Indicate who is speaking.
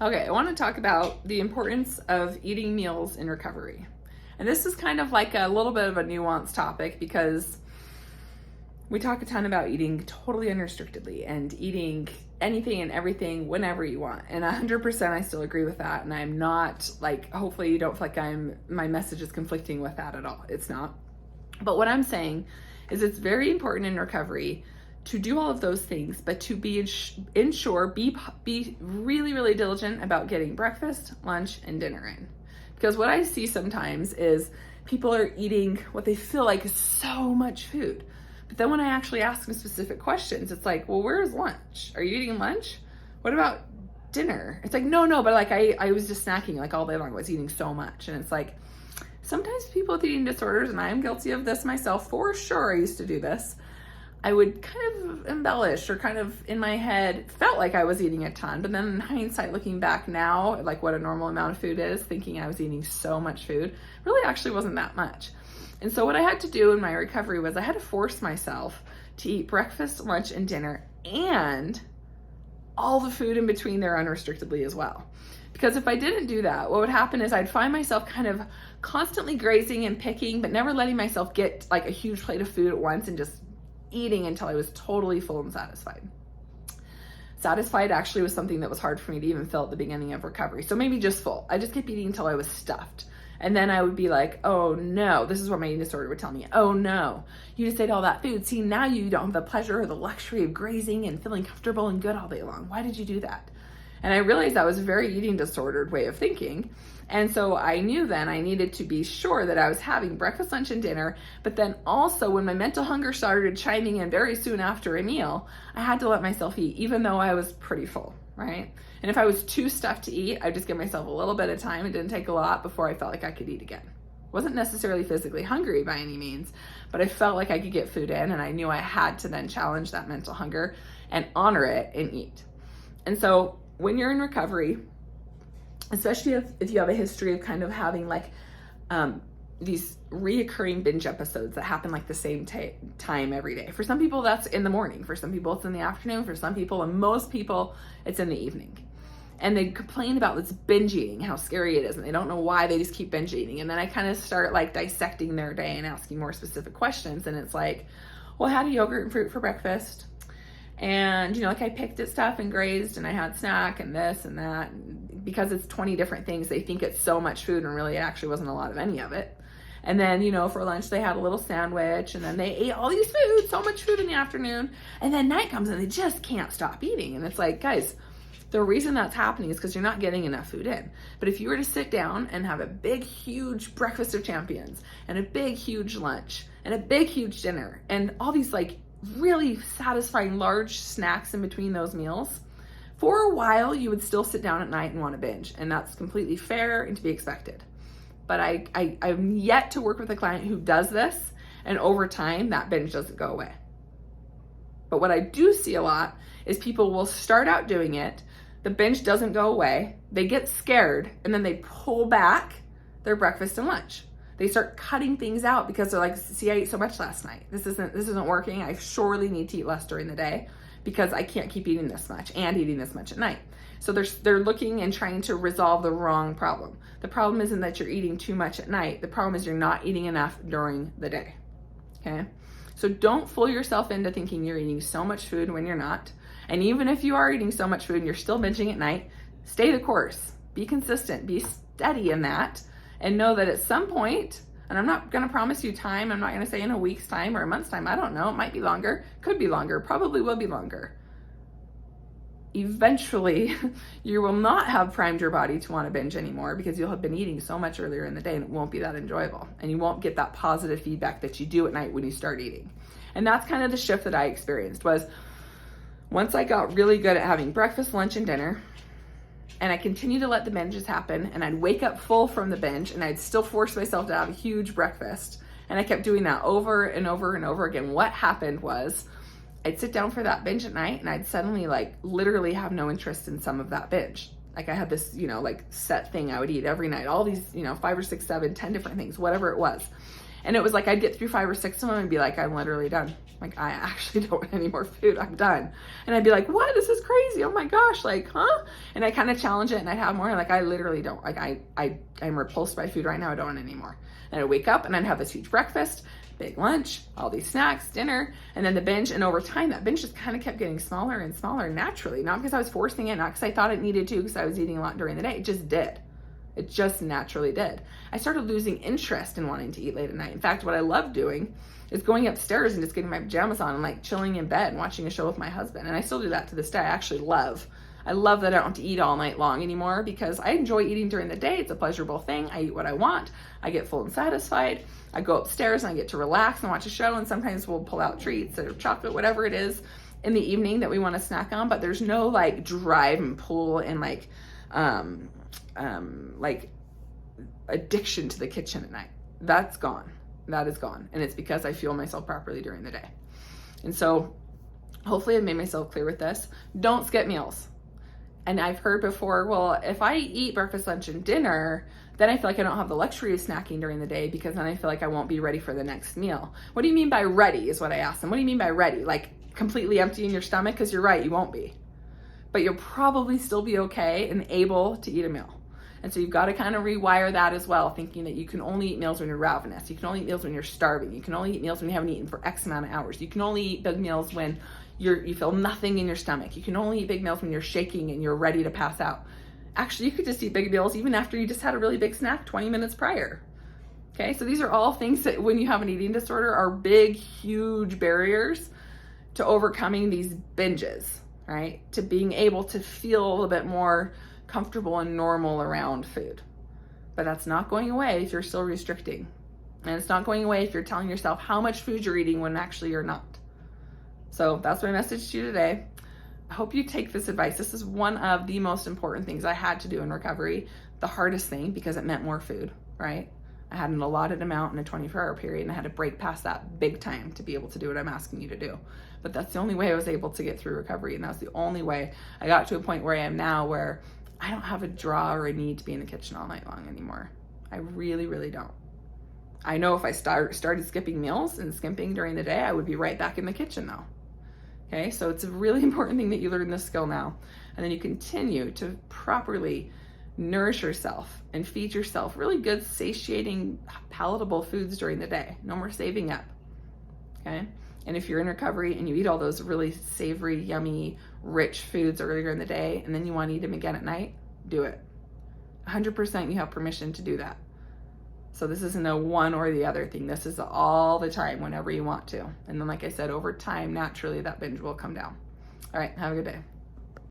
Speaker 1: Okay, I want to talk about the importance of eating meals in recovery. And this is kind of like a little bit of a nuanced topic because we talk a ton about eating totally unrestrictedly and eating anything and everything whenever you want. And 100% I still agree with that. And I'm not like, hopefully you don't feel like my message is conflicting with that at all. It's not. But what I'm saying is it's very important in recovery to do all of those things, but to be be really, really diligent about getting breakfast, lunch, and dinner in. Because what I see sometimes is people are eating what they feel like is so much food. But then when I actually ask them specific questions, it's like, well, where's lunch? Are you eating lunch? What about dinner? It's like, no, but like I was just snacking like all day long. I was eating so much. And it's like, sometimes people with eating disorders, and I am guilty of this myself for sure, I used to do this, I would kind of embellish or kind of in my head felt like I was eating a ton. But then in hindsight, looking back now, like what a normal amount of food is, thinking I was eating so much food, really actually wasn't that much. And so what I had to do in my recovery was I had to force myself to eat breakfast, lunch, and dinner, and all the food in between there unrestrictedly as well. Because if I didn't do that, what would happen is I'd find myself kind of constantly grazing and picking, but never letting myself get like a huge plate of food at once and just eating until I was totally full and satisfied. Satisfied actually was something that was hard for me to even feel at the beginning of recovery. So maybe just full. I just kept eating until I was stuffed. And then I would be like, oh no, this is what my eating disorder would tell me. Oh no, you just ate all that food. See, now you don't have the pleasure or the luxury of grazing and feeling comfortable and good all day long. Why did you do that? And I realized that was a very eating disordered way of thinking. And so I knew then I needed to be sure that I was having breakfast, lunch, and dinner. But then also when my mental hunger started chiming in very soon after a meal, I had to let myself eat, even though I was pretty full, right? And if I was too stuffed to eat, I'd just give myself a little bit of time. It didn't take a lot before I felt like I could eat again. Wasn't necessarily physically hungry by any means, but I felt like I could get food in, and I knew I had to then challenge that mental hunger and honor it and eat. And so when you're in recovery, especially if you have a history of kind of having like these reoccurring binge episodes that happen like the same time every day. For some people, that's in the morning. For some people, it's in the afternoon. For some people, and most people, it's in the evening. And they complain about this binge eating, how scary it is, and they don't know why they just keep binge eating. And then I kind of start like dissecting their day and asking more specific questions. And it's like, well, I had a yogurt and fruit for breakfast. And, like I picked at stuff and grazed, and I had snack and this and that. And because it's 20 different things, they think it's so much food, and really it actually wasn't a lot of any of it. And then, for lunch, they had a little sandwich, and then they ate all these food, so much food in the afternoon. And then night comes and they just can't stop eating. And it's like, guys, the reason that's happening is because you're not getting enough food in. But if you were to sit down and have a big, huge breakfast of champions, and a big, huge lunch, and a big, huge dinner, and all these like really satisfying large snacks in between those meals, for a while you would still sit down at night and want to binge, and that's completely fair and to be expected. But I'm yet to work with a client who does this, and over time that binge doesn't go away. But what I do see a lot is people will start out doing it, the binge doesn't go away, they get scared, and then they pull back their breakfast and lunch. They start cutting things out because they're like, see, I ate so much last night. This isn't working. I surely need to eat less during the day because I can't keep eating this much and eating this much at night. So they're looking and trying to resolve the wrong problem. The problem isn't that you're eating too much at night. The problem is you're not eating enough during the day. Okay? So don't fool yourself into thinking you're eating so much food when you're not. And even if you are eating so much food and you're still binging at night, stay the course. Be consistent. Be steady in that. And know that at some point, and I'm not going to promise you time, I'm not going to say in a week's time or a month's time, I don't know, it might be longer, could be longer, probably will be longer. Eventually, you will not have primed your body to want to binge anymore because you'll have been eating so much earlier in the day and it won't be that enjoyable. And you won't get that positive feedback that you do at night when you start eating. And that's kind of the shift that I experienced was once I got really good at having breakfast, lunch, and dinner, and I continued to let the binges happen, and I'd wake up full from the binge, and I'd still force myself to have a huge breakfast. And I kept doing that over and over and over again. What happened was I'd sit down for that binge at night, and I'd suddenly literally have no interest in some of that binge. Like I had this, set thing I would eat every night, all these, 5 or 6, 7, 10 different things, whatever it was. And it was like I'd get through 5 or 6 of them and be like, I'm literally done. Like, I actually don't want any more food. I'm done. And I'd be like, what? This is crazy. Oh my gosh. Like, huh? And I kind of challenge it and I'd have more. Like, I literally don't. Like, I'm repulsed by food right now. I don't want any more. And I'd wake up and I'd have this huge breakfast, big lunch, all these snacks, dinner, and then the binge. And over time, that binge just kind of kept getting smaller and smaller naturally. Not because I was forcing it, not because I thought it needed to, because I was eating a lot during the day. It just did. It just naturally did. I started losing interest in wanting to eat late at night. In fact, what I love doing is going upstairs and just getting my pajamas on and like chilling in bed and watching a show with my husband. And I still do that to this day. I love that I don't have to eat all night long anymore because I enjoy eating during the day. It's a pleasurable thing. I eat what I want. I get full and satisfied. I go upstairs and I get to relax and watch a show. And sometimes we'll pull out treats or chocolate, whatever it is in the evening that we want to snack on. But there's no like drive and pull and like addiction to the kitchen at night. That's gone. That is gone. And it's because I fuel myself properly during the day. And so hopefully I've made myself clear with this. Don't skip meals. And I've heard before, well, if I eat breakfast, lunch, and dinner, then I feel like I don't have the luxury of snacking during the day because then I feel like I won't be ready for the next meal. What do you mean by ready is what I asked them. What do you mean by ready? Like completely empty in your stomach? Because you're right, you won't be. But you'll probably still be okay and able to eat a meal. And so you've got to kind of rewire that as well, thinking that you can only eat meals when you're ravenous. You can only eat meals when you're starving. You can only eat meals when you haven't eaten for X amount of hours. You can only eat big meals when you feel nothing in your stomach. You can only eat big meals when you're shaking and you're ready to pass out. Actually, you could just eat big meals even after you just had a really big snack 20 minutes prior. Okay, so these are all things that when you have an eating disorder are big, huge barriers to overcoming these binges, right? To being able to feel a little bit more comfortable and normal around food. But that's not going away if you're still restricting. And it's not going away if you're telling yourself how much food you're eating when actually you're not. So that's my message to you today. I hope you take this advice. This is one of the most important things I had to do in recovery. The hardest thing because it meant more food, right? I had an allotted amount in a 24-hour period and I had to break past that big time to be able to do what I'm asking you to do. But that's the only way I was able to get through recovery. And that's the only way I got to a point where I am now where I don't have a draw or a need to be in the kitchen all night long anymore. I really, really don't. I know if I started skipping meals and skimping during the day, I would be right back in the kitchen though. Okay, so it's a really important thing that you learn this skill now. And then you continue to properly nourish yourself and feed yourself really good, satiating, palatable foods during the day. No more saving up. Okay? And if you're in recovery and you eat all those really savory, yummy, rich foods earlier in the day and then you want to eat them again at night, do it. 100% you have permission to do that. So this isn't a one or the other thing. This is all the time, whenever you want to. And then, like I said, over time, naturally, that binge will come down. All right, have a good day.